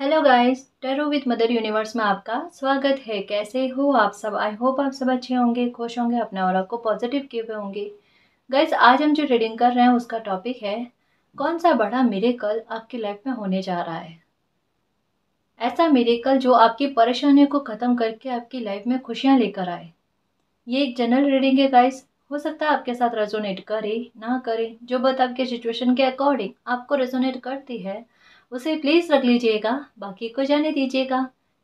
Hello guys, tarot with mother universe में आपका स्वागत है। कैसे हो आप सब? आई होप आप सब अच्छे होंगे, खुश होंगे, अपने और को पॉजिटिव किए हुए होंगे। गाइस, आज हम जो रीडिंग कर रहे हैं उसका टॉपिक है कौन सा बड़ा मिरेकल आपकी लाइफ में होने जा रहा है। ऐसा मिरेकल जो आपकी परेशानियों को ख़त्म करके आपकी लाइफ में खुशियाँ लेकर आए। ये एक जनरल रीडिंग है गाइस। हो सकता है आपके साथ रेजोनेट करे ना करे, जो बात आपके सिचुएशन के अकॉर्डिंग आपको रेजोनेट करती है उसे प्लीज रख लीजिएगा, बाकी को जाने दीजिएगा।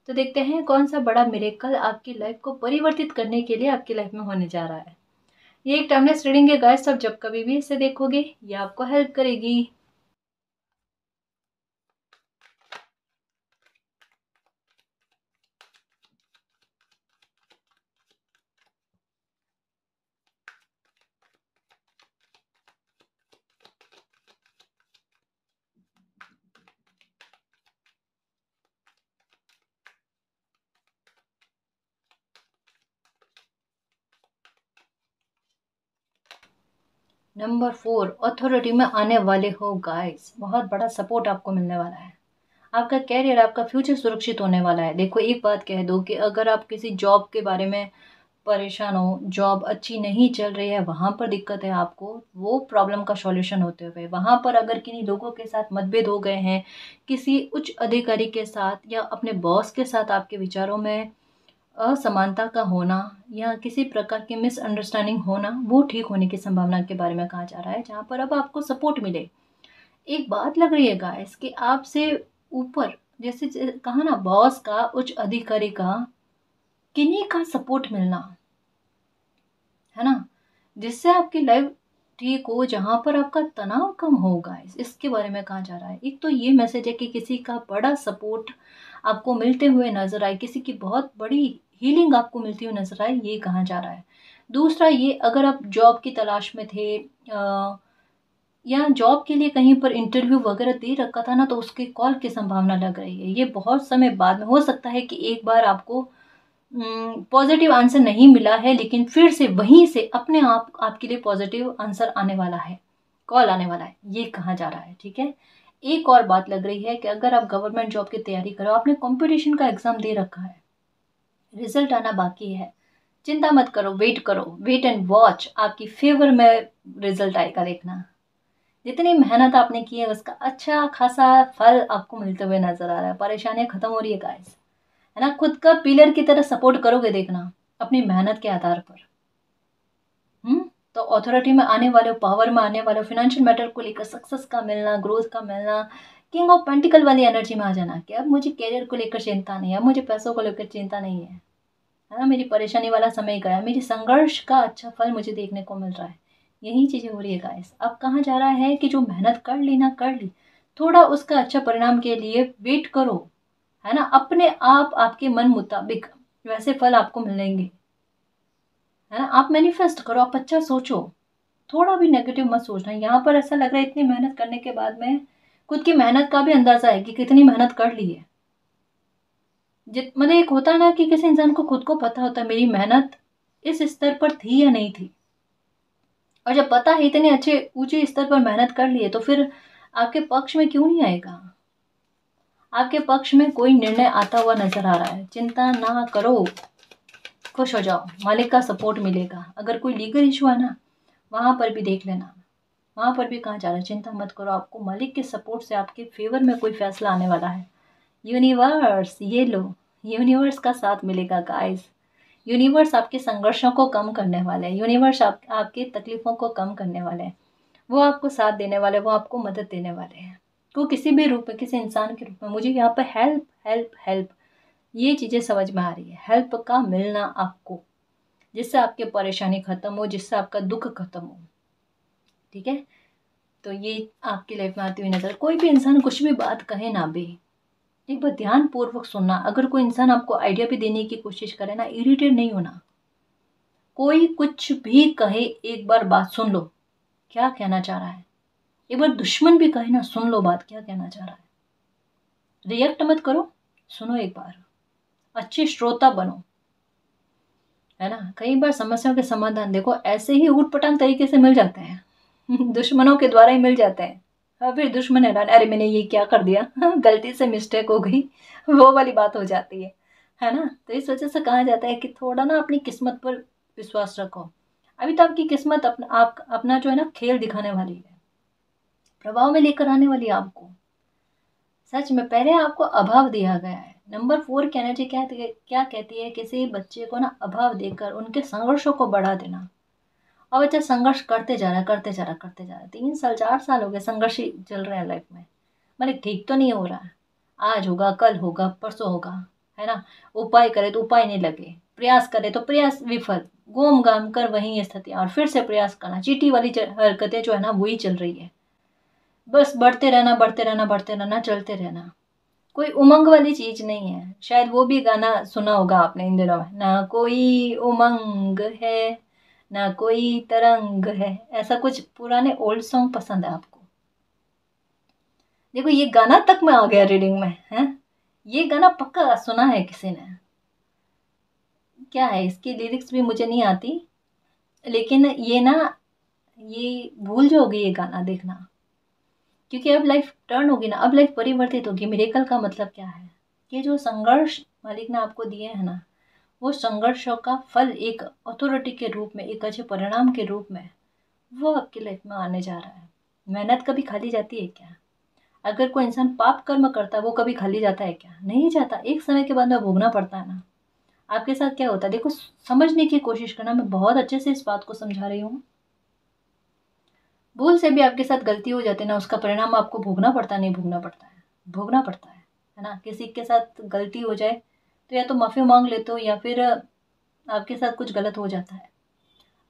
तो देखते हैं कौन सा बड़ा मिरेकल आपकी लाइफ को परिवर्तित करने के लिए आपकी लाइफ में होने जा रहा है। ये एक टाइमलेस रीडिंग है गाइस, सब जब कभी भी इसे देखोगे ये आपको हेल्प करेगी। नंबर 4, अथॉरिटी में आने वाले हो गाइस। बहुत बड़ा सपोर्ट आपको मिलने वाला है। आपका कैरियर, आपका फ्यूचर सुरक्षित होने वाला है। देखो, एक बात कह दो कि अगर आप किसी जॉब के बारे में परेशान हो, जॉब अच्छी नहीं चल रही है, वहाँ पर दिक्कत है आपको, वो प्रॉब्लम का सॉल्यूशन होते हुए वहाँ पर अगर किन्हीं लोगों के साथ मतभेद हो गए हैं, किसी उच्च अधिकारी के साथ या अपने बॉस के साथ आपके विचारों में असमानता का होना या किसी प्रकार की मिसअंडरस्टैंडिंग होना, वो ठीक होने की संभावना के बारे में कहा जा रहा है, जहाँ पर अब आपको सपोर्ट मिले। एक बात लग रही है गाइस कि आपसे ऊपर, जैसे कहा ना, बॉस का, उच्च अधिकारी का, किन्हीं का सपोर्ट मिलना है ना, जिससे आपकी लाइफ ठीक हो, जहां पर आपका तनाव कम होगा। इसके बारे में कहा जा रहा है। एक तो ये मैसेज है कि किसी का बड़ा सपोर्ट आपको मिलते हुए नजर आए, किसी की बहुत बड़ी हीलिंग आपको मिलती हुई नजर आए, ये कहा जा रहा है। दूसरा ये, अगर आप जॉब की तलाश में थे या जॉब के लिए कहीं पर इंटरव्यू वगैरह दे रखा था ना, तो उसके कॉल की संभावना लग रही है। ये बहुत समय बाद में हो सकता है कि एक बार आपको पॉजिटिव आंसर नहीं मिला है, लेकिन फिर से वहीं से अपने आप आपके लिए पॉजिटिव आंसर आने वाला है, कॉल आने वाला है, ये कहा जा रहा है। ठीक है। एक और बात लग रही है कि अगर आप गवर्नमेंट जॉब की तैयारी करो, आपने कंपटीशन का एग्जाम दे रखा है, रिजल्ट आना बाकी है, चिंता मत करो, वेट करो, वेट एंड वॉच, आपकी फेवर में रिजल्ट आएगा। देखना, जितनी मेहनत आपने की है उसका अच्छा खासा फल आपको मिलते हुए नजर आ रहा है। परेशानियां खत्म हो रही है गाइस, है ना। खुद का पिलर की तरह सपोर्ट करोगे, देखना, अपनी मेहनत के आधार पर। तो अथॉरिटी में आने वाले, पावर में आने वाले, फाइनेंशियल मैटर को लेकर सक्सेस का मिलना, ग्रोथ का मिलना, किंग ऑफ पेंटिकल वाली एनर्जी में आ जाना कि अब मुझे कैरियर को लेकर चिंता नहीं है, अब मुझे पैसों को लेकर चिंता नहीं है ना। मेरी परेशानी वाला समय गया, मेरी संघर्ष का अच्छा फल मुझे देखने को मिल रहा है। यही चीजें हो रही है गाइस। अब कहा जा रहा है कि जो मेहनत कर ली ना, कर ली, थोड़ा उसका अच्छा परिणाम के लिए वेट करो, है ना। अपने आप आपके मन मुताबिक वैसे फल आपको मिलेंगे, है ना। आप मैनिफेस्ट करो, आप अच्छा सोचो, थोड़ा भी नेगेटिव मत सोचना। यहाँ पर ऐसा लग रहा है इतनी मेहनत करने के बाद में खुद की मेहनत का भी अंदाजा है कि कितनी मेहनत कर ली है। मतलब एक होता है ना कि किसी इंसान को खुद को पता होता है मेरी मेहनत इस स्तर पर थी या नहीं थी, और जब पता है इतने अच्छे ऊंचे स्तर पर मेहनत कर लिए, तो फिर आपके पक्ष में क्यों नहीं आएगा। आपके पक्ष में कोई निर्णय आता हुआ नजर आ रहा है। चिंता ना करो, खुश हो जाओ, मालिक का सपोर्ट मिलेगा। अगर कोई लीगल इशू है ना, वहां पर भी देख लेना, वहां पर भी कहा जा रहा है चिंता मत करो, आपको मालिक के सपोर्ट से आपके फेवर में कोई फैसला आने वाला है। यूनिवर्स, ये लो, यूनिवर्स का साथ मिलेगा गाइस। यूनिवर्स आपके संघर्षों को कम करने वाले हैं, यूनिवर्स आपके तकलीफों को कम करने वाले हैं, वो आपको साथ देने वाले, वो आपको मदद देने वाले हैं। वो किसी भी रूप में, किसी इंसान के रूप में। मुझे यहाँ पर हेल्प हेल्प हेल्प, ये चीज़ें समझ में आ रही है। हेल्प का मिलना आपको, जिससे आपकी परेशानी खत्म हो, जिससे आपका दुख खत्म हो। ठीक है। तो ये आपकी लाइफ में आती हुई नजर। कोई भी इंसान कुछ भी बात कहे ना भी, एक बार ध्यान पूर्वक सुनना। अगर कोई इंसान आपको आइडिया भी देने की कोशिश करे ना, इरिटेट नहीं होना। कोई कुछ भी कहे, एक बार बात सुन लो क्या कहना चाह रहा है। एक बार दुश्मन भी कहे ना, सुन लो बात क्या कहना चाह रहा है। रिएक्ट मत करो, सुनो एक बार, अच्छे श्रोता बनो, है ना। कई बार समस्याओं के समाधान देखो ऐसे ही ऊट पटांग तरीके से मिल जाते हैं दुश्मनों के द्वारा ही मिल जाते हैं। और फिर दुश्मन हैरान, अरे मैंने ये क्या कर दिया, गलती से मिस्टेक हो गई, वो वाली बात हो जाती है ना। तो इस वजह से कहा जाता है कि थोड़ा ना अपनी किस्मत पर विश्वास रखो। अभी तो आपकी किस्मत अपना जो है ना खेल दिखाने वाली है, प्रभाव में लेकर आने वाली है आपको। सच में पहले आपको अभाव दिया गया है। नंबर 4 की एनर्जी क्या कहती है, किसी बच्चे को ना अभाव देकर उनके संघर्षों को बढ़ा देना। और बच्चा संघर्ष करते जा रहा है, करते जा रहा है, करते जा रहा है, 3 साल 4 साल हो गए संघर्ष ही चल रहे हैं लाइफ में, मतलब ठीक तो नहीं हो रहा है। आज होगा, कल होगा, परसों होगा, है ना। उपाय करे तो उपाय नहीं लगे, प्रयास करे तो प्रयास विफल, घूम घाम कर वही स्थिति, और फिर से प्रयास करना, चीटी वाली हरकतें जो है ना वही चल रही है। बस बढ़ते रहना, बढ़ते रहना, बढ़ते रहना, चलते रहना, कोई उमंग वाली चीज नहीं है। शायद वो भी गाना सुना होगा आपने इन दिनों में, ना कोई उमंग है ना कोई तरंग है, ऐसा कुछ पुराने ओल्ड सॉन्ग पसंद है आपको। देखो ये गाना तक में आ गया रीडिंग में है, ये गाना पक्का सुना है किसी ने। क्या है इसकी लिरिक्स भी मुझे नहीं आती, लेकिन ये भूल जाओगे ये गाना देखना, क्योंकि अब लाइफ टर्न होगी ना, अब लाइफ परिवर्तित होगी। मिरेकल का मतलब क्या है, कि जो संघर्ष मालिक ने आपको दिए हैं ना, वो संघर्षों का फल एक अथॉरिटी के रूप में, एक अच्छे परिणाम के रूप में वो आपकी लाइफ में आने जा रहा है। मेहनत कभी खाली जाती है क्या? अगर कोई इंसान पाप कर्म करता है वो कभी खाली जाता है क्या? नहीं जाता, एक समय के बाद में भोगना पड़ता है ना। आपके साथ क्या होता है, देखो समझने की कोशिश करना, मैं बहुत अच्छे से इस बात को समझा रही हूँ। भूल से भी आपके साथ गलती हो जाती है ना, उसका परिणाम आपको भोगना पड़ता है, नहीं भोगना पड़ता है, भोगना पड़ता है ना। किसी के साथ गलती हो जाए तो या तो माफ़ी मांग लेते हो, या फिर आपके साथ कुछ गलत हो जाता है।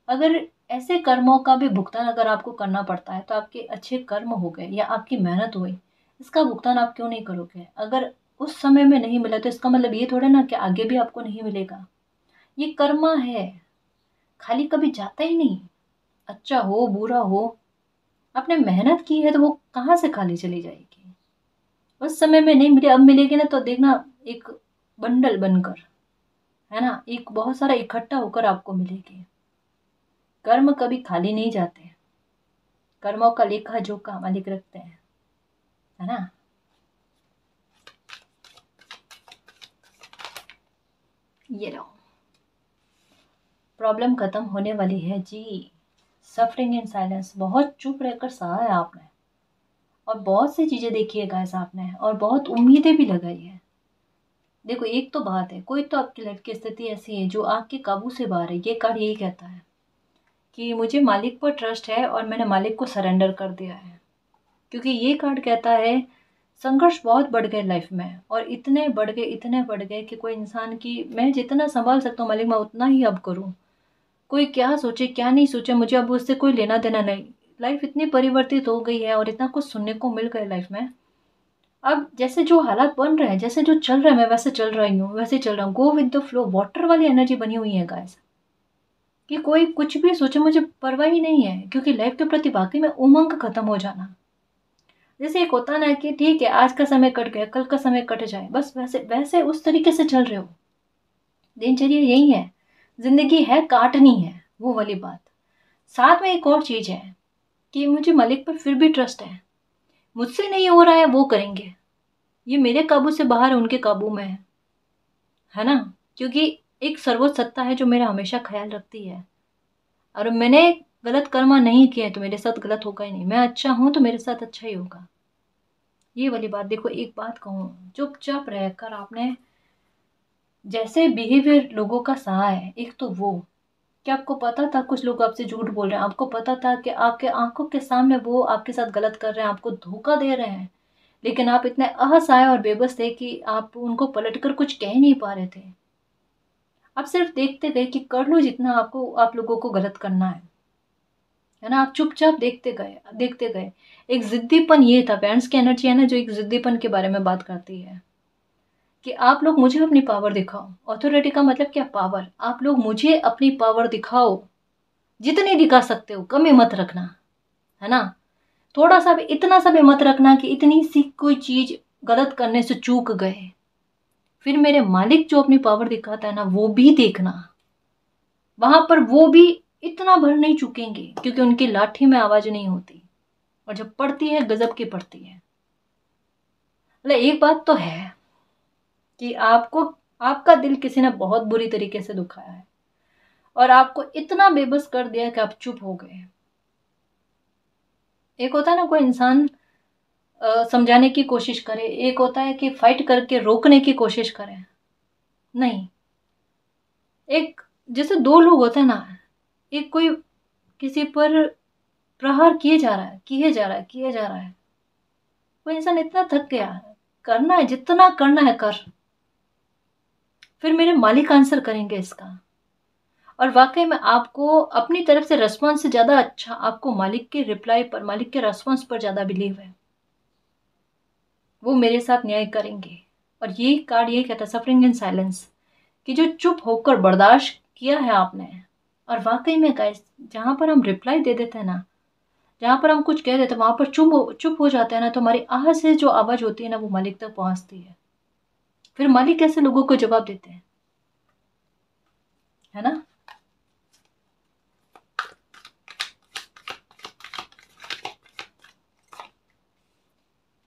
अगर ऐसे कर्मों का भी भुगतान अगर आपको करना पड़ता है, तो आपके अच्छे कर्म हो गए या आपकी मेहनत हुई, इसका भुगतान आप क्यों नहीं करोगे? अगर उस समय में नहीं मिला तो इसका मतलब ये थोड़ा ना कि आगे भी आपको नहीं मिलेगा। ये कर्मा है, खाली कभी जाता ही नहीं। अच्छा हो बुरा हो, आपने मेहनत की है तो वो कहाँ से खाली चली जाएगी? उस समय में नहीं मिले, अब मिलेगी ना तो देखना एक बंडल बनकर, है ना, एक बहुत सारा इकट्ठा होकर आपको मिलेगी। कर्म कभी खाली नहीं जाते, कर्मों का लेखा जोखा मालिक रखते हैं, है ना। ये लो, प्रॉब्लम खत्म होने वाली है जी। सफरिंग इन साइलेंस, बहुत चुप रहकर सहा है आपने, और बहुत सी चीजें देखी है गाइस आपने, और बहुत उम्मीदें भी लगाई है। देखो एक तो बात है, कोई तो आपकी लाइफ की स्थिति ऐसी है जो आपके काबू से बाहर है। ये कार्ड यही कहता है कि मुझे मालिक पर ट्रस्ट है और मैंने मालिक को सरेंडर कर दिया है। क्योंकि ये कार्ड कहता है संघर्ष बहुत बढ़ गए लाइफ में, और इतने बढ़ गए, इतने बढ़ गए कि कोई इंसान की, मैं जितना संभाल सकता हूँ मालिक मैं उतना ही अब करूँ। कोई क्या सोचे क्या नहीं सोचे, मुझे अब उससे कोई लेना देना नहीं। लाइफ इतनी परिवर्तित हो गई है और इतना कुछ सुनने को मिल गया लाइफ में। अब जैसे जो हालात बन रहे हैं, जैसे जो चल रहा है, मैं वैसे चल रही हूँ, वैसे चल रहा हूँ, go with the flow, water वाली एनर्जी बनी हुई है गाइस, कि कोई कुछ भी सोचे मुझे परवाह ही नहीं है। क्योंकि लाइफ के प्रति वाकई में उमंग खत्म हो जाना। जैसे एक होता ना कि ठीक है आज का समय कट गया, कल का समय कट जाए, बस वैसे वैसे उस तरीके से चल रहे हो। दिनचर्या यही है, जिंदगी है काटनी है, वो वाली बात। साथ में एक और चीज है कि मुझे मालिक पर फिर भी ट्रस्ट है। मुझसे नहीं हो रहा है वो करेंगे, ये मेरे काबू से बाहर है, उनके काबू में है ना। क्योंकि एक सर्वोच्च सत्ता है जो मेरा हमेशा ख्याल रखती है, और मैंने गलत कर्म नहीं किया है तो मेरे साथ गलत होगा ही नहीं। मैं अच्छा हूं तो मेरे साथ अच्छा ही होगा, ये वाली बात। देखो एक बात कहूँ, चुपचाप रहकर आपने जैसे बिहेवियर लोगों का सहा है, एक तो वो, क्या आपको पता था कुछ लोग आपसे झूठ बोल रहे हैं, आपको पता था कि आपके आंखों के सामने वो आपके साथ गलत कर रहे हैं, आपको धोखा दे रहे हैं, लेकिन आप इतने असहाय और बेबस थे कि आप उनको पलटकर कुछ कह नहीं पा रहे थे। आप सिर्फ देखते गए कि कर लो जितना आपको, आप लोगों को गलत करना है ना। आप चुपचाप देखते गए, देखते गए। एक जिद्दीपन ये था, पेरेंट्स की एनर्जी है ना जो एक जिद्दीपन के बारे में बात करती है, कि आप लोग मुझे अपनी पावर दिखाओ। ऑथोरिटी का मतलब क्या? पावर। आप लोग मुझे अपनी पावर दिखाओ, जितनी दिखा सकते हो, कमी मत रखना, है ना। थोड़ा सा भी, इतना सा भी मत रखना कि इतनी सी कोई चीज गलत करने से चूक गए। फिर मेरे मालिक जो अपनी पावर दिखाता है ना, वो भी देखना, वहां पर वो भी इतना भर नहीं चुकेंगे, क्योंकि उनकी लाठी में आवाज नहीं होती, और जब पड़ती है गजब की पड़ती है। मतलब एक बात तो है कि आपको आपका दिल किसी ने बहुत बुरी तरीके से दुखाया है और आपको इतना बेबस कर दिया कि आप चुप हो गए। एक होता है ना कोई इंसान समझाने की कोशिश करे, एक होता है कि फाइट करके रोकने की कोशिश करे। नहीं, एक जैसे दो लोग होते हैं ना, एक कोई किसी पर प्रहार किए जा रहा है, किए जा रहा है, किए जा रहा है। वो इंसान इतना थक गया, करना है जितना करना है कर, फिर मेरे मालिक आंसर करेंगे इसका। और वाकई में आपको अपनी तरफ से रेस्पॉन्स से ज़्यादा अच्छा आपको मालिक के रिप्लाई पर, मालिक के रेस्पॉन्स पर ज़्यादा बिलीव है। वो मेरे साथ न्याय करेंगे। और ये कार्ड ये कहता है सफरिंग इन साइलेंस, कि जो चुप होकर बर्दाश्त किया है आपने। और वाकई में गाइस, जहाँ पर हम रिप्लाई दे देते हैं ना, जहाँ पर हम कुछ कह देते हैं वहां पर चुप हो जाते हैं ना, तो हमारी आह से जो आवाज़ होती है ना वो मालिक तक पहुंचती है। फिर मालिक कैसे लोगों को जवाब देते हैं, है ना।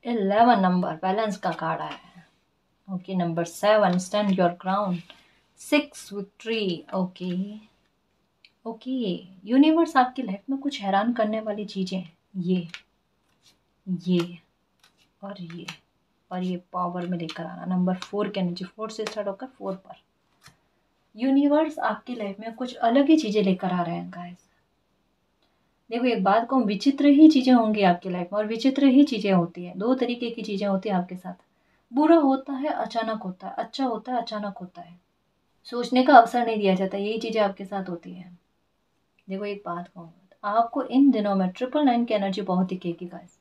11 नंबर बैलेंस का कार्ड आया है। Okay, number 7 stand your ground. 6 victory. Okay okay, universe आपकी लाइफ में कुछ हैरान करने वाली चीजें हैं। ये और ये और ये पावर में लेकर आना। नंबर 4 की एनर्जी, 4 से स्टार्ट होकर 4 पर यूनिवर्स आपकी लाइफ में कुछ अलग ही चीजें लेकर आ रहे हैं गाइस। देखो एक बात कहूँ, विचित्र ही चीजें होंगी आपकी लाइफ में, और विचित्र ही चीजें होती है। दो तरीके की चीजें होती है आपके साथ। बुरा होता है अचानक होता है, अच्छा होता है अचानक होता है, सोचने का अवसर नहीं दिया जाता। यही चीजें आपके साथ होती है। देखो एक बात कहूँ, आपको इन दिनों में 999 की एनर्जी बहुत दिखेगी गाइस,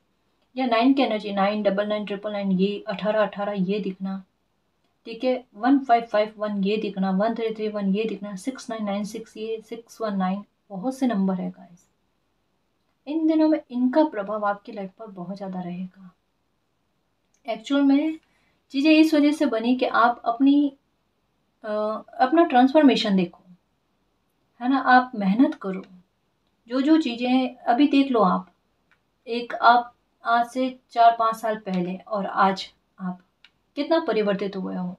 या 9 की एनर्जी, 999 999, ये 18 ये दिखना, ठीक है, 1551 ये दिखना, 1331 ये दिखना, 6996 ये, 619, बहुत से नंबर है गाइस। इन दिनों में इनका प्रभाव आपकी लाइफ पर बहुत ज़्यादा रहेगा। एक्चुअल में चीज़ें इस वजह से बनी कि आप अपना ट्रांसफॉर्मेशन देखो, है ना। आप मेहनत करो। जो जो चीज़ें अभी देख लो, आप आज से 4-5 साल पहले और आज आप कितना परिवर्तित हुए हो।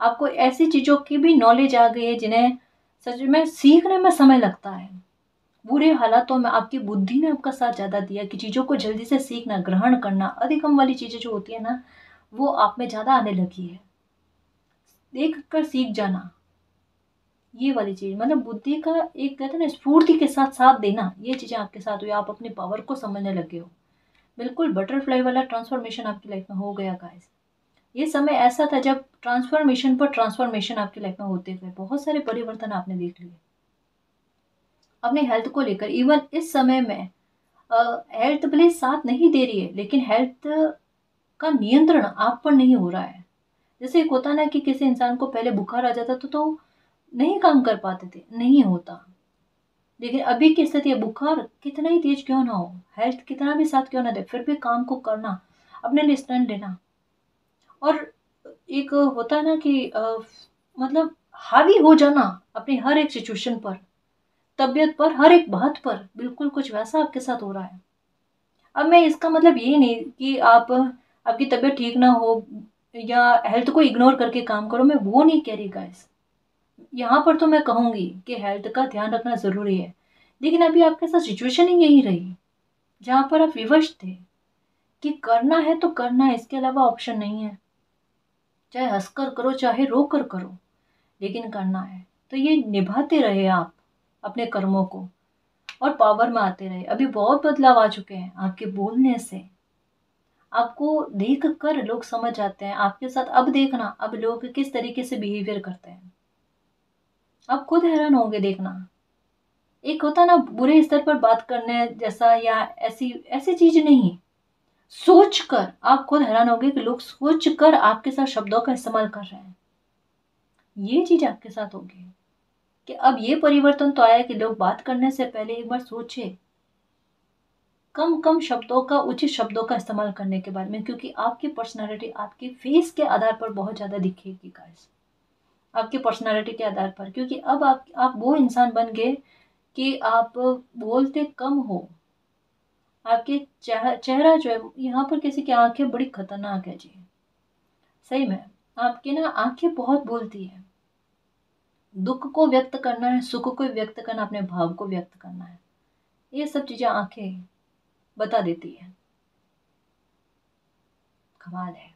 आपको ऐसी चीज़ों की भी नॉलेज आ गई है जिन्हें सच में सीखने में समय लगता है। बुरे हालातों में आपकी बुद्धि ने आपका साथ ज़्यादा दिया कि चीज़ों को जल्दी से सीखना, ग्रहण करना, अधिगम वाली चीज़ें जो होती है ना, वो आप में ज़्यादा आने लगी है। देख कर सीख जाना, ये वाली चीज़, मतलब बुद्धि का एक कहते हैं ना स्फूर्ति के साथ साथ देना, ये चीज़ें आपके साथ हुई। आप अपनी पावर को समझने लगे हो। बिल्कुल बटरफ्लाई वाला ट्रांसफॉर्मेशन आपकी लाइफ में हो गया गाइस। ये समय ऐसा था जब ट्रांसफॉर्मेशन पर ट्रांसफॉर्मेशन आपकी लाइफ में होते गए। बहुत सारे परिवर्तन आपने देख लिए अपने हेल्थ को लेकर। इवन इस समय में हेल्थ भले साथ नहीं दे रही है, लेकिन हेल्थ का नियंत्रण आप पर नहीं हो रहा है। जैसे एक होता ना कि किसी इंसान को पहले बुखार आ जाता तो नहीं काम कर पाते थे, नहीं होता। लेकिन अभी की स्थिति है, बुखार कितना ही तेज क्यों ना हो, हेल्थ कितना भी साथ क्यों ना दे, फिर भी काम को करना, अपने लिए स्टैंड लेना। और एक होता है ना कि मतलब हावी हो जाना अपनी हर एक सिचुएशन पर, तबीयत पर, हर एक बात पर। बिल्कुल कुछ वैसा आपके साथ हो रहा है। अब मैं इसका मतलब ये नहीं कि आपकी तबीयत ठीक ना हो या हेल्थ को इग्नोर करके काम करो, मैं वो नहीं कह रही गाइस। यहाँ पर तो मैं कहूँगी कि हेल्थ का ध्यान रखना ज़रूरी है, लेकिन अभी आपके साथ सिचुएशन ही यही रही जहाँ पर आप विवश थे कि करना है तो करना है, इसके अलावा ऑप्शन नहीं है। चाहे हंसकर करो चाहे रो कर करो, लेकिन करना है। तो ये निभाते रहे आप अपने कर्मों को, और पावर में आते रहे। अभी बहुत बदलाव आ चुके हैं आपके बोलने से। आपको देख कर लोग समझ जाते हैं आपके साथ। अब देखना अब लोग किस तरीके से बिहेवियर करते हैं, आप खुद हैरान होंगे देखना। एक होता ना बुरे स्तर पर बात करने जैसा, या ऐसी ऐसी चीज नहीं, सोच कर आप खुद हैरान होंगे कि लोग सोच कर आपके साथ शब्दों का इस्तेमाल कर रहे हैं। ये चीज आपके साथ होगी कि अब ये परिवर्तन तो आया कि लोग बात करने से पहले एक बार सोचे, कम कम शब्दों का, उचित शब्दों का इस्तेमाल करने के बारे में। क्योंकि आपकी पर्सनालिटी आपके फेस के आधार पर बहुत ज़्यादा दिखेगी गाइस, आपकी पर्सनालिटी के आधार पर। क्योंकि अब आप वो इंसान बन गए कि आप बोलते कम हो, आपके चेहरा जो है, यहाँ पर किसी की आंखें बड़ी खतरनाक है जी। सही में आपकी ना आंखें बहुत बोलती है। दुख को व्यक्त करना है, सुख को व्यक्त करना, अपने भाव को व्यक्त करना है, ये सब चीजें आंखें बता देती है। कमाल है।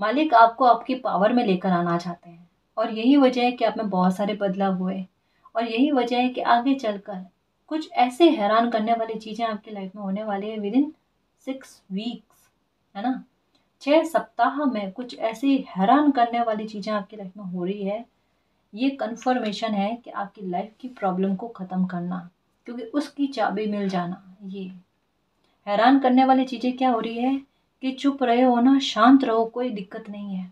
मालिक आपको आपकी पावर में लेकर आना चाहते हैं, और यही वजह है कि आप में बहुत सारे बदलाव हुए, और यही वजह है कि आगे चलकर कुछ ऐसे हैरान करने वाली चीजें आपकी लाइफ में होने वाली है विद इन 6 वीक्स, है ना। 6 सप्ताह में कुछ ऐसी हैरान करने वाली चीजें आपकी लाइफ में हो रही है। ये कन्फर्मेशन है कि आपकी लाइफ की प्रॉब्लम को ख़त्म करना, क्योंकि उसकी चाबी मिल जाना। ये हैरान करने वाली चीज़ें क्या हो रही है कि चुप रहे हो ना, शांत रहो, कोई दिक्कत नहीं है।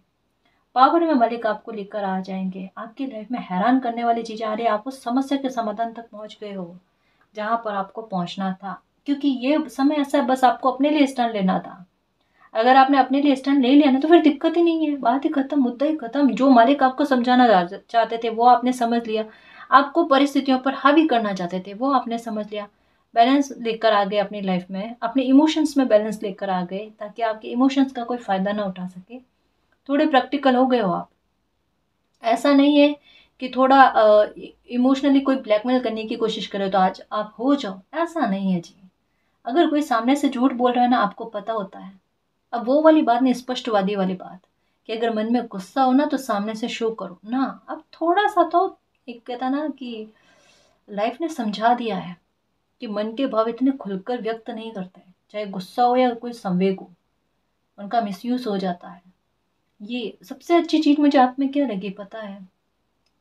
पावर में मालिक आपको लेकर आ जाएंगे। आपकी लाइफ में हैरान करने वाली चीज़ें आ रही है, आप उस समस्या के समाधान तक पहुंच गए हो जहां पर आपको पहुंचना था, क्योंकि ये समय ऐसा है, बस आपको अपने लिए स्टैंड लेना था। अगर आपने अपने लिए स्टैंड ले लिया ना, तो फिर दिक्कत ही नहीं है, बात ही खत्म, मुद्दा ही खत्म। जो मालिक आपको समझाना चाहते थे वो आपने समझ लिया, आपको परिस्थितियों पर हावी करना चाहते थे वो आपने समझ लिया। बैलेंस लेकर आ गए अपनी लाइफ में, अपने इमोशंस में बैलेंस लेकर आ गए, ताकि आपके इमोशंस का कोई फ़ायदा ना उठा सके। थोड़े प्रैक्टिकल हो गए हो आप। ऐसा नहीं है कि थोड़ा इमोशनली कोई ब्लैकमेल करने की कोशिश करे तो आज आप हो जाओ, ऐसा नहीं है जी। अगर कोई सामने से झूठ बोल रहा है ना, आपको पता होता है। अब वो वाली बात नहीं, स्पष्टवादी वाली बात, कि अगर मन में गुस्सा हो ना तो सामने से शो करो ना। अब थोड़ा सा तो, एक कहता ना कि लाइफ ने समझा दिया है कि मन के भाव इतने खुलकर व्यक्त नहीं करते, चाहे गुस्सा हो या कोई संवेग हो, उनका मिसयूज हो जाता है। ये सबसे अच्छी चीज मुझे आप में क्या लगी पता है,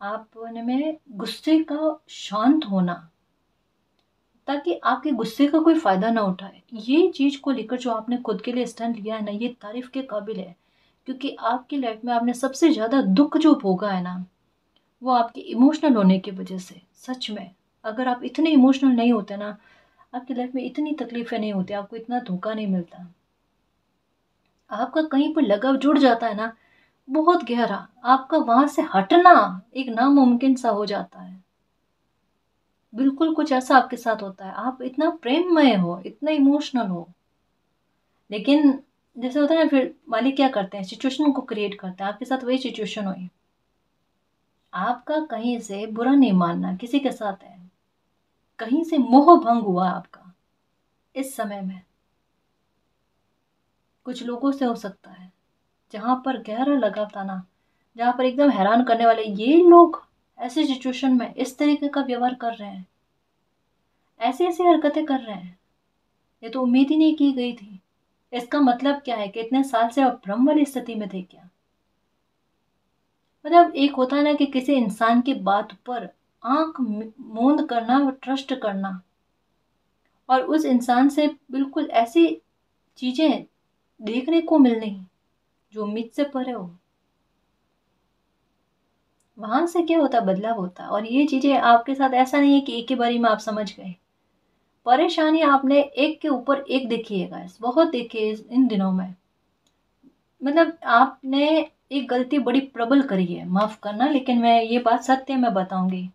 आप में गुस्से का शांत होना, ताकि आपके गुस्से का कोई फायदा ना उठाए। ये चीज को लेकर जो आपने खुद के लिए स्टैंड लिया है ना, ये तारीफ के काबिल है। क्योंकि आपकी लाइफ में आपने सबसे ज्यादा दुख जो भोगा है ना, वो आपके इमोशनल होने की वजह से। सच में अगर आप इतने इमोशनल नहीं होते ना, आपकी लाइफ में इतनी तकलीफें नहीं होती, आपको इतना धोखा नहीं मिलता। आपका कहीं पर लगाव जुड़ जाता है ना, बहुत गहरा, आपका वहां से हटना एक नामुमकिन सा हो जाता है। बिल्कुल कुछ ऐसा आपके साथ होता है, आप इतना प्रेममय हो, इतना इमोशनल हो, लेकिन जैसे होता है ना, फिर मालिक क्या करते हैं, सिचुएशन को क्रिएट करते हैं। आपके साथ वही सिचुएशन हुई, आपका कहीं से बुरा नहीं मानना, किसी के साथ है, कहीं से मोह भंग हुआ आपका इस समय में, कुछ लोगों से हो सकता है, जहां पर गहरा लगाव था ना, जहां पर एकदम हैरान करने वाले ये लोग ऐसे सिचुएशन में इस तरीके का व्यवहार कर रहे हैं, ऐसी ऐसी हरकतें कर रहे हैं, ये तो उम्मीद ही नहीं की गई थी। इसका मतलब क्या है कि इतने साल से आप भ्रम वाली स्थिति में थे क्या। मतलब एक होता है ना कि किसी इंसान की बात पर आंख मूंद करना, ट्रस्ट करना, और उस इंसान से बिल्कुल ऐसी चीजें देखने को मिलनी जो उम्मीद से परे हो। वहां से क्या होता है, बदलाव होता है। और ये चीजें आपके साथ ऐसा नहीं है कि एक ही बारी में आप समझ गए। परेशानी आपने एक के ऊपर एक देखी है गाइस, बहुत देखी है इन दिनों में। मतलब आपने एक गलती बड़ी प्रबल करी है, माफ करना, लेकिन मैं ये बात सत्य मैं बताऊंगी।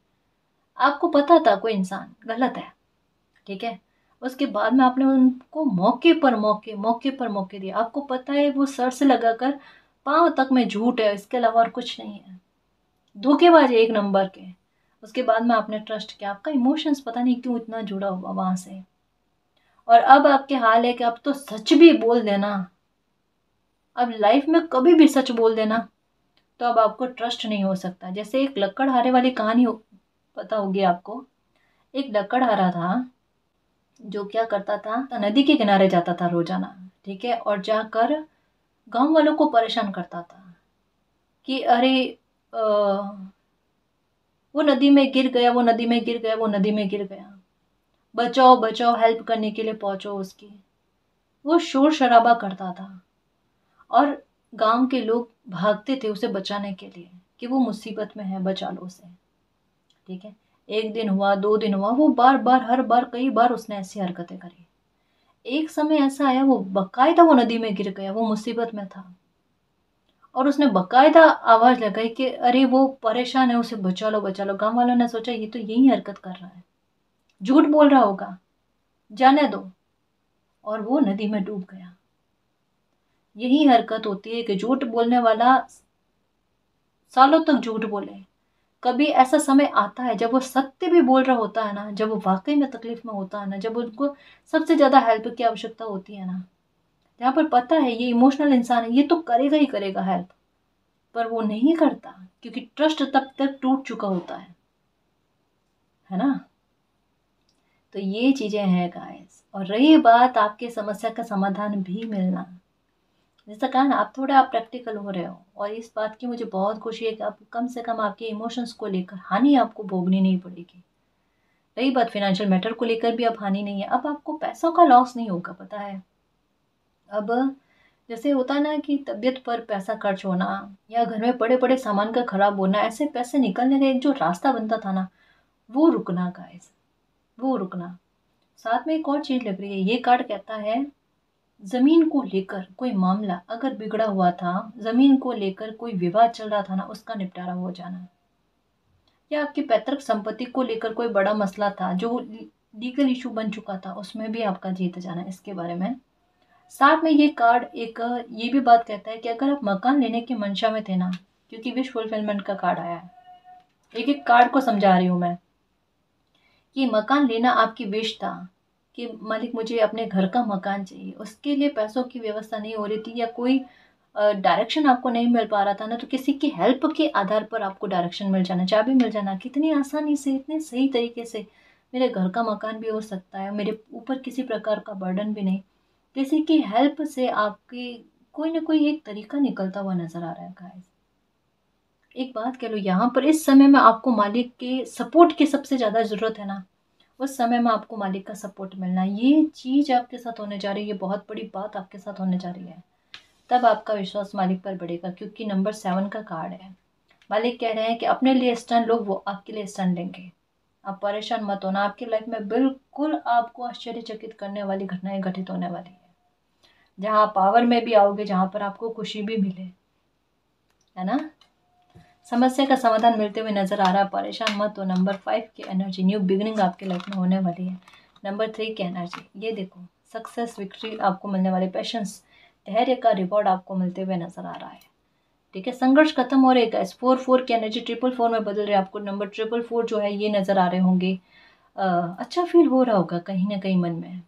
आपको पता था कोई इंसान गलत है, ठीक है, उसके बाद में आपने उनको मौके पर मौके दिए। आपको पता है वो सर से लगाकर पांव तक में झूठ है, इसके अलावा और कुछ नहीं है, धोखेबाज है एक नंबर के। उसके बाद में आपने ट्रस्ट किया, आपका इमोशंस पता नहीं क्यों इतना जुड़ा हुआ वहां से। और अब आपके हाल है कि अब तो सच भी बोल देना, अब लाइफ में कभी भी सच बोल देना, तो अब आपको ट्रस्ट नहीं हो सकता। जैसे एक लकड़हारे वाली कहानी पता होगी आपको। एक लकड़हारा था जो क्या करता था, नदी के किनारे जाता था रोजाना, ठीक है, और जाकर गांव वालों को परेशान करता था कि अरे वो नदी में गिर गया, वो नदी में गिर गया, वो नदी में गिर गया, बचाओ बचाओ, हेल्प करने के लिए पहुंचो उसकी। वो शोर शराबा करता था, और गांव के लोग भागते थे उसे बचाने के लिए कि वो मुसीबत में है, बचा लो उसे, ठीक है। एक दिन हुआ, 2 दिन हुआ, वो बार बार, हर बार, कई बार उसने ऐसी हरकतें करी। एक समय ऐसा आया, वो बकायदा वो नदी में गिर गया, वो मुसीबत में था, और उसने बकायदा आवाज लगाई कि अरे वो परेशान है, उसे बचा लो बचा लो। गांव वालों ने सोचा ये तो यही हरकत कर रहा है, झूठ बोल रहा होगा, जाने दो। और वो नदी में डूब गया। यही हरकत होती है कि झूठ बोलने वाला सालों तक झूठ बोले। कभी ऐसा समय आता है जब वो सत्य भी बोल रहा होता है ना, जब वो वाकई में तकलीफ में होता है ना, जब उनको सबसे ज्यादा हेल्प की आवश्यकता होती है ना, जहाँ पर पता है ये इमोशनल इंसान है, ये तो करेगा ही करेगा हेल्प, पर वो नहीं करता क्योंकि ट्रस्ट तब तक टूट चुका होता है ना। तो ये चीजें हैं गाइस। और रही बात आपकी समस्या का समाधान भी मिलना, जैसा कहा ना, आप थोड़ा आप प्रैक्टिकल हो रहे हो, और इस बात की मुझे बहुत खुशी है कि आप कम से कम आपके इमोशंस को लेकर हानि आपको भोगनी नहीं पड़ेगी। रही बात फाइनेंशियल मैटर को लेकर भी अब हानि नहीं है, अब आपको पैसों का लॉस नहीं होगा, पता है। अब जैसे होता है ना कि तबीयत पर पैसा खर्च होना या घर में पड़े पड़े सामान का खराब होना, ऐसे पैसे निकलने का एक जो रास्ता बनता था ना, वो रुकना गाइस, वो रुकना। साथ में एक और चीज लग रही है, ये कार्ड कहता है जमीन को लेकर कोई मामला अगर बिगड़ा हुआ था, जमीन को लेकर कोई विवाद चल रहा था ना, उसका निपटारा हो जाना, या आपकी पैतृक संपत्ति को लेकर कोई बड़ा मसला था जो लीगल इशू बन चुका था, उसमें भी आपका जीत जाना, इसके बारे में। साथ में ये कार्ड एक ये भी बात कहता है कि अगर आप मकान लेने की मंशा में थे ना, क्योंकि विश फुलफिलमेंट का कार्ड आया है, एक एक कार्ड को समझा रही हूँ मैं, कि मकान लेना आपकी विश था कि मालिक मुझे अपने घर का मकान चाहिए, उसके लिए पैसों की व्यवस्था नहीं हो रही थी या कोई डायरेक्शन आपको नहीं मिल पा रहा था ना, तो किसी की हेल्प के आधार पर आपको डायरेक्शन मिल जाना, चाबी मिल जाना, कितनी आसानी से, इतने सही तरीके से मेरे घर का मकान भी हो सकता है, मेरे ऊपर किसी प्रकार का बर्डन भी नहीं, किसी की हेल्प से आपकी कोई ना कोई एक तरीका निकलता हुआ नजर आ रहा है गाइस। एक बात कह लो, यहाँ पर इस समय में आपको मालिक के सपोर्ट की सबसे ज्यादा जरूरत है ना, उस समय में आपको मालिक का सपोर्ट मिलना, ये चीज आपके साथ होने जा रही है, बहुत बड़ी बात आपके साथ होने जा रही है। तब आपका विश्वास मालिक पर बढ़ेगा, क्योंकि नंबर 7 का कार्ड है। मालिक कह रहे हैं कि अपने लिए स्टैंड लो, वो आपके लिए स्टैंड लेंगे। आप परेशान मत होना, आपकी लाइफ में बिल्कुल आपको आश्चर्यचकित करने वाली घटनाएं घटित होने वाली है, जहाँ आप पावर में भी आओगे, जहाँ पर आपको खुशी भी मिले, है ना। समस्या का समाधान मिलते हुए नजर आ रहा है, परेशान मत हो। नंबर 5 की एनर्जी, न्यू बिगिनिंग आपके लाइफ में होने वाली है। नंबर 3 की एनर्जी, ये देखो, सक्सेस, विक्ट्री आपको मिलने वाले, पेशेंस, धैर्य का रिवॉर्ड आपको मिलते हुए नजर आ रहा है। ठीक है, संघर्ष खत्म हो रहेगा। 4 की एनर्जी 444 में बदल रहे, आपको नंबर 444 जो है ये नजर आ रहे होंगे। अच्छा फील हो रहा होगा कहीं ना कहीं मन में,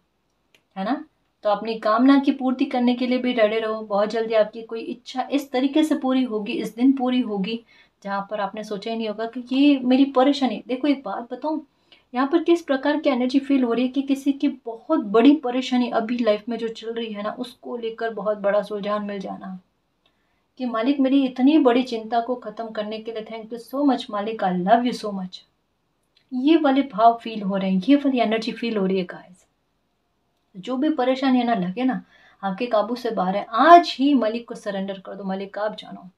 है ना। तो अपनी कामना की पूर्ति करने के लिए भी डटे रहो, बहुत जल्दी आपकी कोई इच्छा इस तरीके से पूरी होगी, इस दिन पूरी होगी, जहाँ पर आपने सोचा ही नहीं होगा कि ये मेरी परेशानी। देखो एक बात बताऊं, यहाँ पर किस प्रकार की एनर्जी फील हो रही है कि किसी की बहुत बड़ी परेशानी अभी लाइफ में जो चल रही है ना, उसको लेकर बहुत बड़ा सुलझान मिल जाना, कि मालिक मेरी इतनी बड़ी चिंता को खत्म करने के लिए थैंक यू सो मच मालिक, I love you so much. ये वाले भाव फील हो रहे हैं, ये वाली एनर्जी फील हो रही है गाइस। जो भी परेशानी है ना, लगे ना आपके काबू से बाहर है, आज ही मालिक को सरेंडर कर दो, मालिक आप जानो,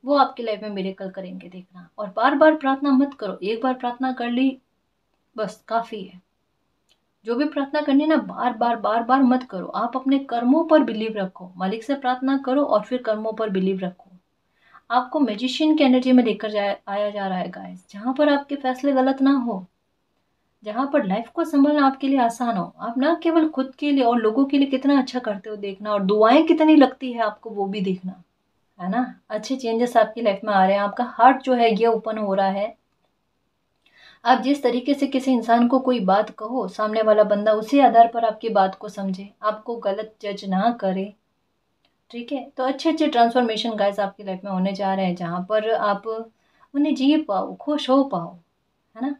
वो आपकी लाइफ में मिरेकल करेंगे, देखना। और बार बार प्रार्थना मत करो, एक बार प्रार्थना कर ली बस काफी है। जो भी प्रार्थना करनी है ना, बार बार बार बार मत करो, आप अपने कर्मों पर बिलीव रखो, मालिक से प्रार्थना करो और फिर कर्मों पर बिलीव रखो। आपको मैजिशियन की एनर्जी में लेकर आया जा रहा है गाइस, जहां पर आपके फैसले गलत ना हो, जहां पर लाइफ को संभालना आपके लिए आसान हो। आप ना केवल खुद के लिए और लोगों के लिए कितना अच्छा करते हो देखना, और दुआएं कितनी लगती है आपको वो भी देखना, है ना। अच्छे चेंजेस आपकी लाइफ में आ रहे हैं, आपका हार्ट जो है ये ओपन हो रहा है। आप जिस तरीके से किसी इंसान को कोई बात कहो, सामने वाला बंदा उसी आधार पर आपकी बात को समझे, आपको गलत जज ना करे। ठीक है, तो अच्छे अच्छे ट्रांसफॉर्मेशन गाइस आपकी लाइफ में होने जा रहे हैं, जहाँ पर आप उन्हें जी पाओ, खुश हो पाओ, है ना।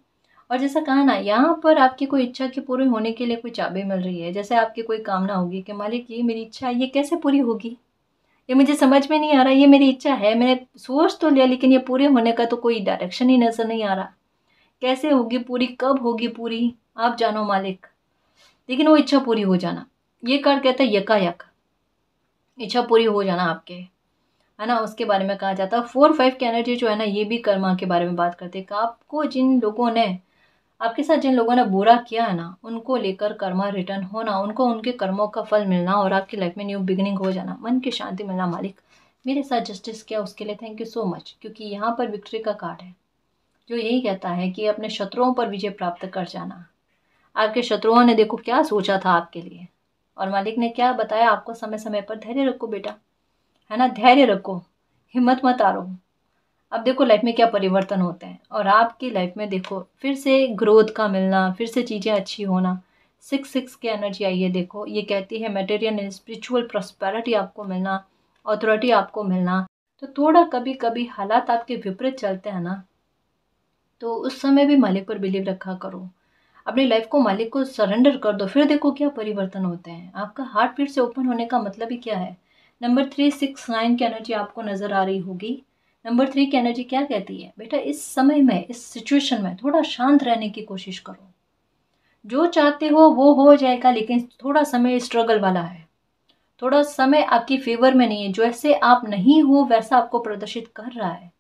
और जैसा कहा ना, यहाँ पर आपकी कोई इच्छा के पूरी होने के लिए कोई चाबी मिल रही है, जैसे आपकी कोई कामना होगी कि मालिक ये मेरी इच्छा है, ये कैसे पूरी होगी, ये मुझे समझ में नहीं आ रहा, ये मेरी इच्छा है, मैंने सोच तो लिया, लेकिन ये पूरे होने का तो कोई डायरेक्शन ही नजर नहीं आ रहा, कैसे होगी पूरी, कब होगी पूरी, आप जानो मालिक, लेकिन वो इच्छा पूरी हो जाना। ये कार्ड कहता है यकायक इच्छा पूरी हो जाना आपके, है ना, उसके बारे में कहा जाता है। 4-5 की एनर्जी जो है ना, ये भी कर्मा के बारे में बात करते हैं कि आपको जिन लोगों ने, आपके साथ जिन लोगों ने बुरा किया है ना, उनको लेकर कर्मा रिटर्न होना, उनको उनके कर्मों का फल मिलना, और आपकी लाइफ में न्यू बिगिनिंग हो जाना, मन की शांति मिलना। मालिक मेरे साथ जस्टिस किया उसके लिए थैंक यू सो मच, क्योंकि यहाँ पर विक्ट्री का कार्ड है जो यही कहता है कि अपने शत्रुओं पर विजय प्राप्त कर जाना। आपके शत्रुओं ने देखो क्या सोचा था आपके लिए, और मालिक ने क्या बताया आपको, समय समय पर धैर्य रखो बेटा, है ना, धैर्य रखो, हिम्मत मत हारो। अब देखो लाइफ में क्या परिवर्तन होते हैं, और आपकी लाइफ में देखो फिर से ग्रोथ का मिलना, फिर से चीज़ें अच्छी होना। 6 की एनर्जी आई है, देखो ये कहती है मटेरियल एंड स्पिरिचुअल प्रॉस्पेरिटी आपको मिलना, अथॉरिटी आपको मिलना। तो थोड़ा कभी कभी हालात आपके विपरीत चलते हैं ना, तो उस समय भी मालिक पर बिलीव रखा करो, अपनी लाइफ को मालिक को सरेंडर कर दो, फिर देखो क्या परिवर्तन होते हैं। आपका हार्ट फिर से ओपन होने का मतलब ही क्या है। नंबर 369 की एनर्जी आपको नजर आ रही होगी। नंबर 3 की एनर्जी क्या कहती है, बेटा इस समय में, इस सिचुएशन में थोड़ा शांत रहने की कोशिश करो। जो चाहते हो वो हो जाएगा, लेकिन थोड़ा समय स्ट्रगल वाला है, थोड़ा समय आपकी फेवर में नहीं है, जैसे आप नहीं हो वैसा आपको प्रदर्शित कर रहा है।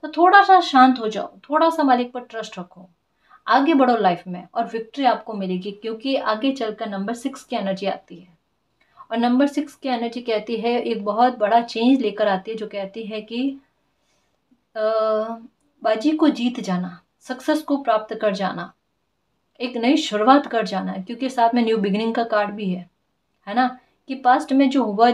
तो थोड़ा सा शांत हो जाओ, थोड़ा सा मालिक पर ट्रस्ट रखो, आगे बढ़ो लाइफ में, और विक्ट्री आपको मिलेगी, क्योंकि आगे चलकर नंबर 6 की एनर्जी आती है। और नंबर 6 की एनर्जी कहती है, एक बहुत बड़ा चेंज लेकर आती है, जो कहती है कि अ, बाजी को जीत जाना, सक्सेस को प्राप्त कर जाना, एक नई शुरुआत कर जाना, क्योंकि साथ में न्यू बिगिनिंग का कार्ड भी है ना, कि पास्ट में जो हुआ,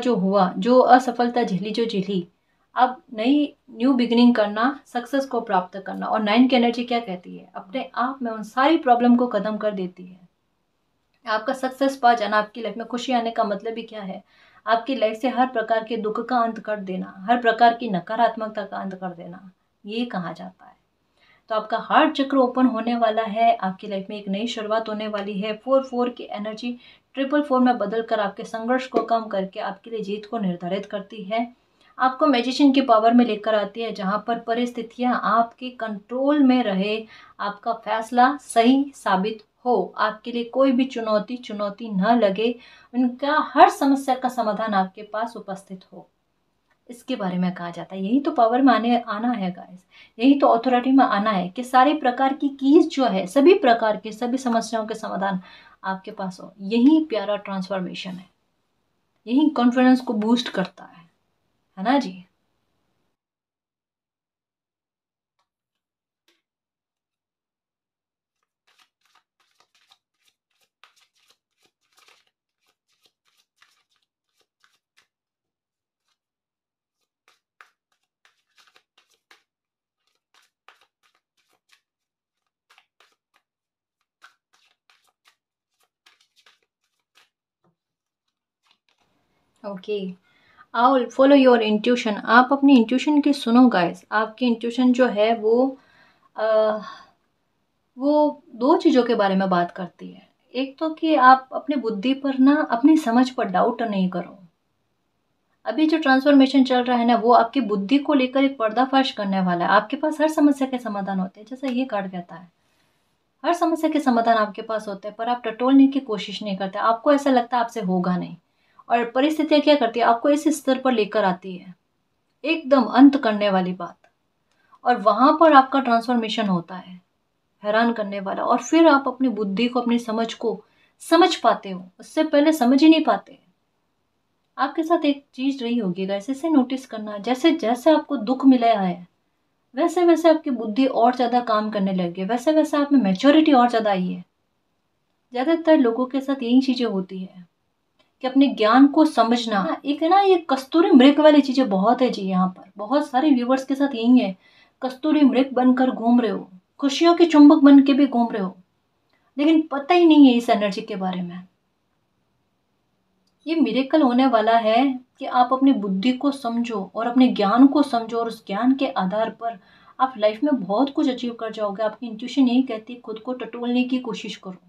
जो असफलता झेली जो झेली, अब नई न्यू बिगिनिंग करना, सक्सेस को प्राप्त करना। और 9 की एनर्जी क्या कहती है, अपने आप में उन सारी प्रॉब्लम को खत्म कर देती है। आपका सक्सेस पा जाना, आपकी लाइफ में खुशी आने का मतलब ही क्या है, आपकी लाइफ से हर प्रकार के दुख का अंत कर देना, हर प्रकार की नकारात्मकता का अंत कर देना, ये कहा जाता है। तो आपका हार्ट चक्र ओपन होने वाला है, आपकी लाइफ में एक नई शुरुआत होने वाली है। 4 की एनर्जी 4 में बदल कर आपके संघर्ष को कम करके आपके लिए जीत को निर्धारित करती है, आपको मैजिशियन की पावर में लेकर आती है, जहां पर परिस्थितियां आपके कंट्रोल में रहे, आपका फैसला सही साबित हो, आपके लिए कोई भी चुनौती चुनौती न लगे, उनका हर समस्या का समाधान आपके पास उपस्थित हो, इसके बारे में कहा जाता है। यही तो पावर में आने आना है गाइस, यही तो अथॉरिटी में आना है, कि सारे प्रकार की कीज जो है, सभी प्रकार के सभी समस्याओं के समाधान आपके पास हो। यही प्यारा ट्रांसफॉर्मेशन है, यही कॉन्फिडेंस को बूस्ट करता है ना जी। ओके, आओ फॉलो योर इंट्यूशन, आप अपनी इंट्यूशन की सुनो गाइस। आपकी इंट्यूशन जो है अ, वो दो चीज़ों के बारे में बात करती है। एक तो कि आप अपनी बुद्धि पर ना, अपनी समझ पर डाउट नहीं करो। अभी जो ट्रांसफॉर्मेशन चल रहा है ना, वो आपकी बुद्धि को लेकर एक पर्दाफाश करने वाला है। आपके पास हर समस्या के समाधान होते हैं, जैसा ये कार्ड कहता है, हर समस्या के समाधान आपके पास होते हैं, पर आप टटोलने की कोशिश नहीं करते, आपको ऐसा लगता है आपसे होगा नहीं। और परिस्थितियां क्या करती है, आपको इस स्तर पर लेकर आती है, एकदम अंत करने वाली बात, और वहां पर आपका ट्रांसफॉर्मेशन होता है, हैरान करने वाला। और फिर आप अपनी बुद्धि को, अपनी समझ को समझ पाते हो, उससे पहले समझ ही नहीं पाते। आपके साथ एक चीज रही होगी गाइस, इसे नोटिस करना, जैसे जैसे आपको दुख मिला है, वैसे वैसे आपकी बुद्धि और ज्यादा काम करने लगी है, वैसे वैसे आप में मैच्योरिटी और ज्यादा आई है। ज्यादातर लोगों के साथ यही चीजें होती है, कि अपने ज्ञान को समझना, एक है ना, ये कस्तूरी मृग वाली चीजें बहुत है जी। यहाँ पर बहुत सारे व्यूवर्स के साथ यही है, कस्तूरी मृग बनकर घूम रहे हो, खुशियों के चुंबक बन के भी घूम रहे हो, लेकिन पता ही नहीं है इस एनर्जी के बारे में। ये मिरेकल होने वाला है, कि आप अपनी बुद्धि को समझो और अपने ज्ञान को समझो, और उस ज्ञान के आधार पर आप लाइफ में बहुत कुछ अचीव कर जाओगे। आपकी इंट्यूशन यही कहती है, खुद को टटोलने की कोशिश करो।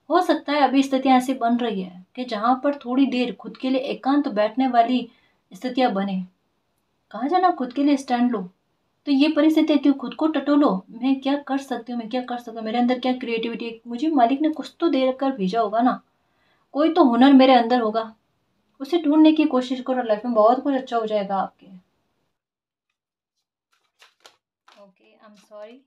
हो सकता है अभी स्थितियां ऐसी बन रही है, कि जहां पर थोड़ी देर खुद के लिए एकांत बैठने वाली स्थितियां बने, कहाँ जाना, खुद के लिए स्टैंड लो। तो ये परिस्थिति है कि खुद को टटोलो, मैं क्या कर सकती हूँ, मैं क्या कर सकता हूँ, मेरे अंदर क्या क्रिएटिविटी है, मुझे मालिक ने कुछ तो दे कर भेजा होगा ना, कोई तो हुनर मेरे अंदर होगा, उसे ढूंढने की कोशिश करो, लाइफ में बहुत कुछ अच्छा हो जाएगा आपके। Okay, I am sorry.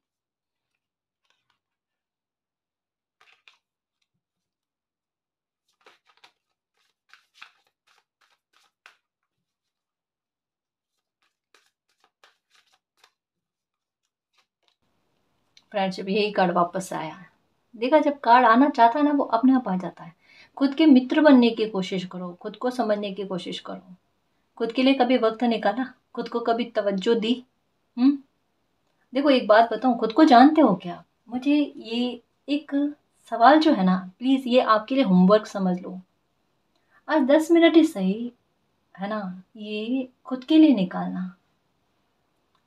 Friendship, यही कार्ड वापस आया। देखा, जब कार्ड आना चाहता है ना, वो अपने आप आ जाता है। खुद के मित्र बनने की कोशिश करो, खुद को समझने की कोशिश करो। खुद के लिए कभी वक्त निकाला? खुद को कभी तवज्जो दी? देखो एक बात बताऊं, खुद को जानते हो क्या? मुझे ये एक सवाल जो है ना, प्लीज़ ये आपके लिए होमवर्क समझ लो। आज 10 मिनट ही सही, है ना, ये खुद के लिए निकालना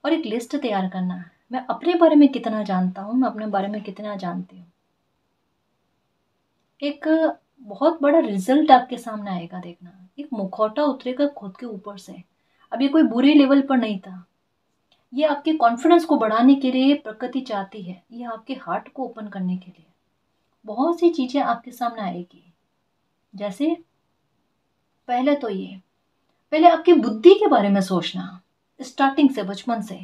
और एक लिस्ट तैयार करना। मैं अपने बारे में कितना जानता हूँ, मैं अपने बारे में कितना जानती हूँ। एक बहुत बड़ा रिजल्ट आपके सामने आएगा, देखना। एक मुखौटा उतरेगा खुद के ऊपर से। अब ये कोई बुरे लेवल पर नहीं था, ये आपके कॉन्फिडेंस को बढ़ाने के लिए प्रकृति चाहती है, ये आपके हार्ट को ओपन करने के लिए। बहुत सी चीज़ें आपके सामने आएगी। जैसे पहले तो ये, पहले आपकी बुद्धि के बारे में सोचना, स्टार्टिंग से, बचपन से,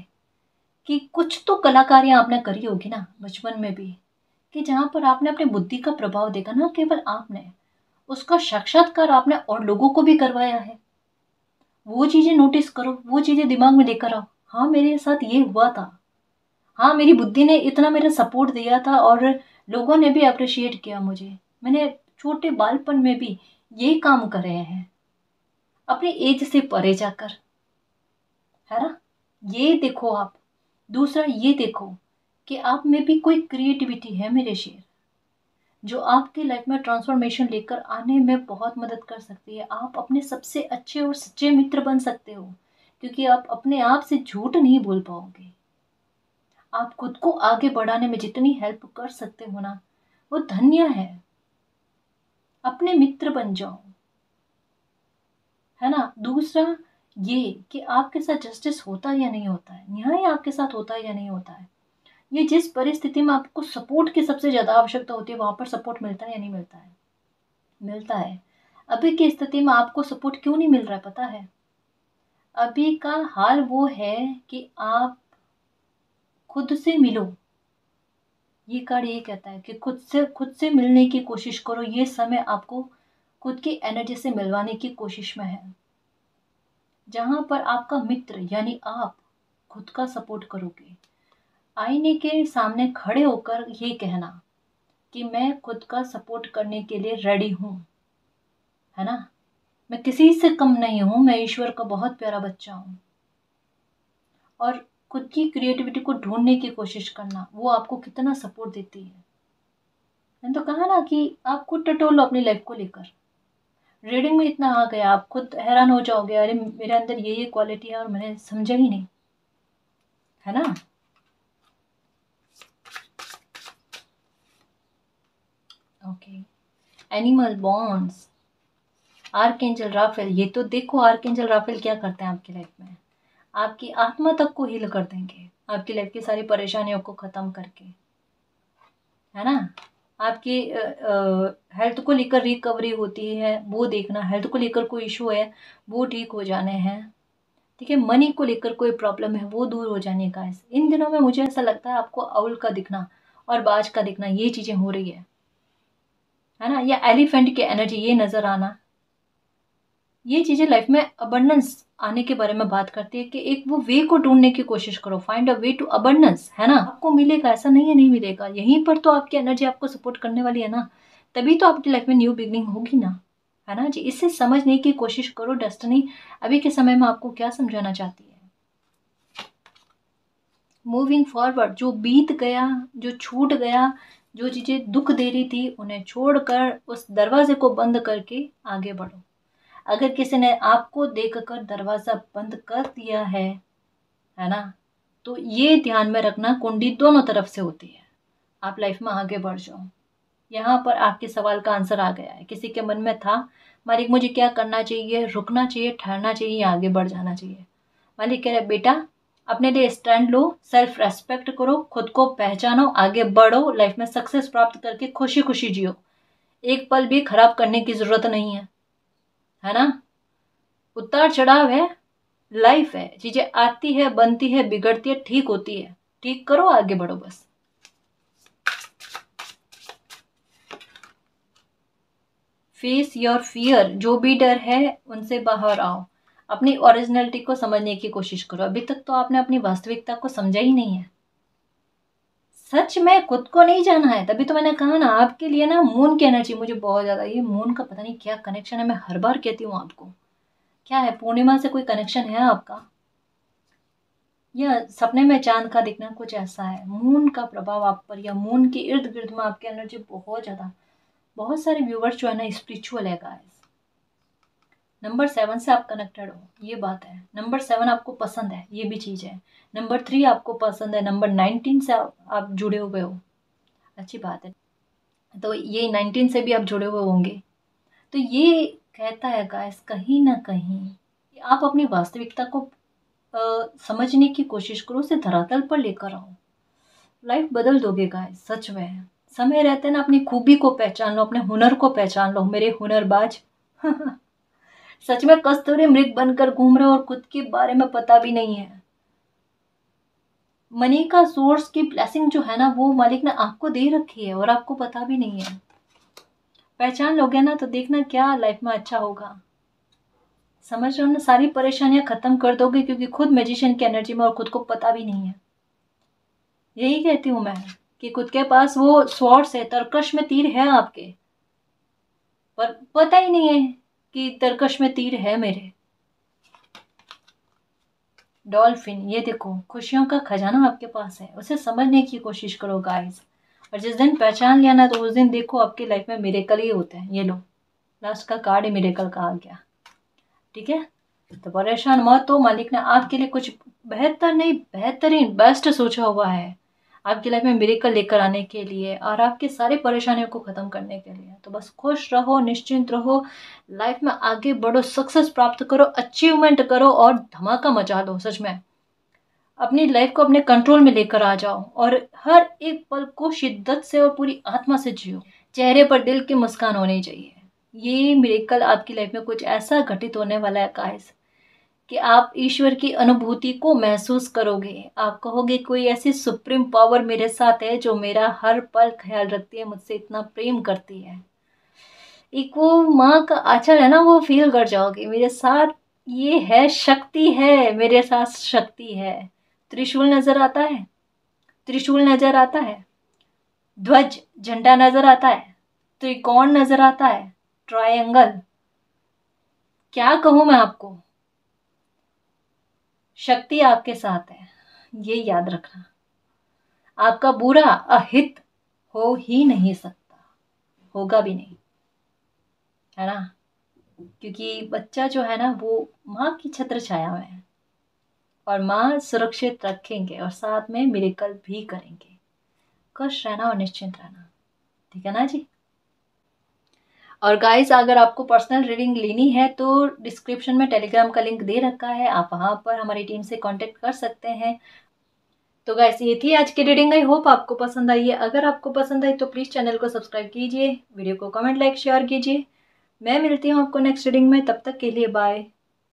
कि कुछ तो कलाकारियाँ आपने करी होगी ना बचपन में भी, कि जहाँ पर आपने अपनी बुद्धि का प्रभाव देखा, ना केवल आपने, उसका साक्षात्कार आपने और लोगों को भी करवाया है। वो चीज़ें नोटिस करो, वो चीज़ें दिमाग में लेकर आओ। हाँ, मेरे साथ ये हुआ था। हाँ, मेरी बुद्धि ने इतना मेरा सपोर्ट दिया था और लोगों ने भी अप्रिशिएट किया मुझे। मैंने छोटे बालपन में भी ये काम करे हैं, अपनी एज से परे जाकर, है ना। ये देखो आप। दूसरा ये देखो कि आप में भी कोई क्रिएटिविटी है मेरे शेर, जो आपकी लाइफ में ट्रांसफॉर्मेशन लेकर आने में बहुत मदद कर सकती है। आप अपने सबसे अच्छे और सच्चे मित्र बन सकते हो, क्योंकि आप अपने आप से झूठ नहीं बोल पाओगे। आप खुद को आगे बढ़ाने में जितनी हेल्प कर सकते हो ना, वो धन्य है। अपने मित्र बन जाओ, है ना। दूसरा ये कि आपके साथ जस्टिस होता है या नहीं होता है, न्याय आपके साथ होता है या नहीं होता है। ये जिस परिस्थिति में आपको सपोर्ट की सबसे ज़्यादा आवश्यकता होती है, वहां पर सपोर्ट मिलता है या नहीं मिलता है? मिलता है। अभी की स्थिति में आपको सपोर्ट क्यों नहीं मिल रहा है, पता है? अभी का हाल वो है कि आप खुद से मिलो। ये कार्ड ये कहता है कि खुद से मिलने की कोशिश करो। ये समय आपको खुद की एनर्जी से मिलवाने की कोशिश में है, जहां पर आपका मित्र यानी आप खुद का सपोर्ट करोगे। आईने के सामने खड़े होकर ये कहना कि मैं खुद का सपोर्ट करने के लिए रेडी हूँ, है ना। मैं किसी से कम नहीं हूँ, मैं ईश्वर का बहुत प्यारा बच्चा हूँ। और खुद की क्रिएटिविटी को ढूंढने की कोशिश करना, वो आपको कितना सपोर्ट देती है। मैंने तो कहा ना कि आप खुद टटोलो अपनी लाइफ को लेकर। रीडिंग में इतना आ गया, आप खुद हैरान हो जाओगे, अरे मेरे अंदर ये क्वालिटी है और मैंने समझा ही नहीं, है ना। Okay, animal bonds, archangel Raphael. ये तो देखो आर्कएंजल राफेल क्या करते हैं आपकी लाइफ में। आपकी आत्मा तक को हील कर देंगे, आपकी लाइफ की सारी परेशानियों को ख़त्म करके, है ना। आपकी हेल्थ को लेकर रिकवरी होती है वो देखना, हेल्थ को लेकर कोई इशू है वो ठीक हो जाने हैं, ठीक है। मनी को लेकर कोई प्रॉब्लम है वो दूर हो जाने का है। इन दिनों में मुझे ऐसा लगता है आपको आउल का दिखना और बाज का दिखना, ये चीज़ें हो रही है ना। या एलिफेंट की एनर्जी ये नज़र आना, ये चीज़ें लाइफ में अबंडेंस आने के बारे में बात करती है कि एक वो वे को ढूंढने की कोशिश करो, find a way to abundance, है ना। आपको मिलेगा, ऐसा नहीं है नहीं मिलेगा। यहीं पर तो आपकी एनर्जी आपको सपोर्ट करने वाली है ना, तभी तो आपकी लाइफ में न्यू बिगनिंग होगी ना, है ना जी। इसे समझने की कोशिश करो। डेस्टिनी अभी के समय में आपको क्या समझाना चाहती है। मूविंग फॉरवर्ड, जो बीत गया, जो छूट गया, जो चीज़ें दुख दे रही थी, उन्हें छोड़कर उस दरवाजे को बंद करके आगे बढ़ो। अगर किसी ने आपको देखकर दरवाज़ा बंद कर दिया है ना, तो ये ध्यान में रखना कुंडी दोनों तरफ से होती है। आप लाइफ में आगे बढ़ जाओ। यहाँ पर आपके सवाल का आंसर आ गया है। किसी के मन में था मालिक मुझे क्या करना चाहिए, रुकना चाहिए, ठहरना चाहिए, आगे बढ़ जाना चाहिए। मालिक कह रहे बेटा अपने लिए स्टैंड लो, सेल्फ रेस्पेक्ट करो, खुद को पहचानो, आगे बढ़ो, लाइफ में सक्सेस प्राप्त करके खुशी खुशी जियो। एक पल भी खराब करने की जरूरत नहीं है ना। उतार चढ़ाव है, लाइफ है, चीजें आती है, बनती है, बिगड़ती है, ठीक होती है। ठीक करो, आगे बढ़ो बस। फेस योर फियर, जो भी डर है उनसे बाहर आओ। अपनी ओरिजिनलिटी को समझने की कोशिश करो। अभी तक तो आपने अपनी वास्तविकता को समझा ही नहीं है। सच में खुद को नहीं जाना है, तभी तो मैंने कहा ना आपके लिए ना मून की एनर्जी मुझे बहुत ज़्यादा, ये मून का पता नहीं क्या कनेक्शन है, मैं हर बार कहती हूँ आपको। क्या है, पूर्णिमा से कोई कनेक्शन है आपका, या सपने में चांद का दिखना, कुछ ऐसा है। मून का प्रभाव आप पर या मून के इर्द गिर्द में आपकी एनर्जी बहुत ज़्यादा। बहुत सारे व्यूवर्स जो है ना स्पिरिचुअल है गाइस। नंबर 7 से आप कनेक्टेड हो, ये बात है। नंबर 7 आपको पसंद है, ये भी चीज़ है। नंबर 3 आपको पसंद है। नंबर 19 से आप जुड़े हुए हो, अच्छी बात है। तो ये 19 से भी आप जुड़े हुए होंगे। तो ये कहता है गाइस कहीं ना कहीं कि आप अपनी वास्तविकता को समझने की कोशिश करो, उसे धरातल पर लेकर आओ, लाइफ बदल दोगे गाइस, सच में। समय रहते ना अपनी खूबी को पहचान लो, अपने हुनर को पहचान लो, मेरे हुनरबाज। सच में कस्तूरी मृग बनकर घूम रहे हो और खुद के बारे में पता भी नहीं है। मनी का सोर्स की ब्लेसिंग जो है ना वो मालिक ने आपको दे रखी है और आपको पता भी नहीं है। पहचान लोगे ना तो देखना क्या लाइफ में अच्छा होगा। समझ रहे हो ना, सारी परेशानियां खत्म कर दोगे क्योंकि खुद मैजिशियन की एनर्जी में और खुद को पता भी नहीं है। यही कहती हूँ मैं कि खुद के पास वो स्वॉर्ड्स है, तरकश में तीर है आपके, पर पता ही नहीं है कि तरकश में तीर है मेरे। डॉल्फिन, ये देखो खुशियों का खजाना आपके पास है, उसे समझने की कोशिश करो गाइस। और जिस दिन पहचान लिया ना तो उस दिन देखो आपकी लाइफ में मिरेकल ही होते हैं। ये लो लास्ट का कार्ड ही मिरेकल का आ गया, ठीक है। तो परेशान मत हो, मालिक ने आपके लिए कुछ बेहतर नहीं बेहतरीन बेस्ट सोचा हुआ है आपकी लाइफ में मिरेकल लेकर आने के लिए और आपके सारे परेशानियों को ख़त्म करने के लिए। तो बस खुश रहो, निश्चिंत रहो, लाइफ में आगे बढ़ो, सक्सेस प्राप्त करो, अचीवमेंट करो और धमाका मचा दो। सच में अपनी लाइफ को अपने कंट्रोल में लेकर आ जाओ और हर एक पल को शिद्दत से और पूरी आत्मा से जियो। चेहरे पर दिल की मुस्कान होनी चाहिए। ये मिरेकल आपकी लाइफ में कुछ ऐसा घटित होने वाला है गाइस कि आप ईश्वर की अनुभूति को महसूस करोगे। आप कहोगे कोई ऐसी सुप्रीम पावर मेरे साथ है जो मेरा हर पल ख्याल रखती है, मुझसे इतना प्रेम करती है। एक वो माँ का आंचल है ना, वो फील कर जाओगे मेरे साथ। ये है शक्ति है, मेरे साथ शक्ति है। त्रिशूल नजर आता है, त्रिशूल नजर आता है, ध्वज झंडा नजर आता है, त्रिकोण नजर आता है, ट्रायंगल। क्या कहूं मैं आपको, शक्ति आपके साथ है, ये याद रखना। आपका बुरा अहित हो ही नहीं सकता, होगा भी नहीं, है ना। क्योंकि बच्चा जो है ना वो माँ की छत्र छाया में है और माँ सुरक्षित रखेंगे और साथ में मिरेकल भी करेंगे। खुश रहना और निश्चिंत रहना, ठीक है ना जी। और गाइस अगर आपको पर्सनल रीडिंग लेनी है तो डिस्क्रिप्शन में टेलीग्राम का लिंक दे रखा है, आप वहाँ पर हमारी टीम से कांटेक्ट कर सकते हैं। तो गाइस ये थी आज की रीडिंग, आई होप आपको पसंद आई है। अगर आपको पसंद आई तो प्लीज़ चैनल को सब्सक्राइब कीजिए, वीडियो को कमेंट लाइक शेयर कीजिए। मैं मिलती हूँ आपको नेक्स्ट रीडिंग में, तब तक के लिए बाय।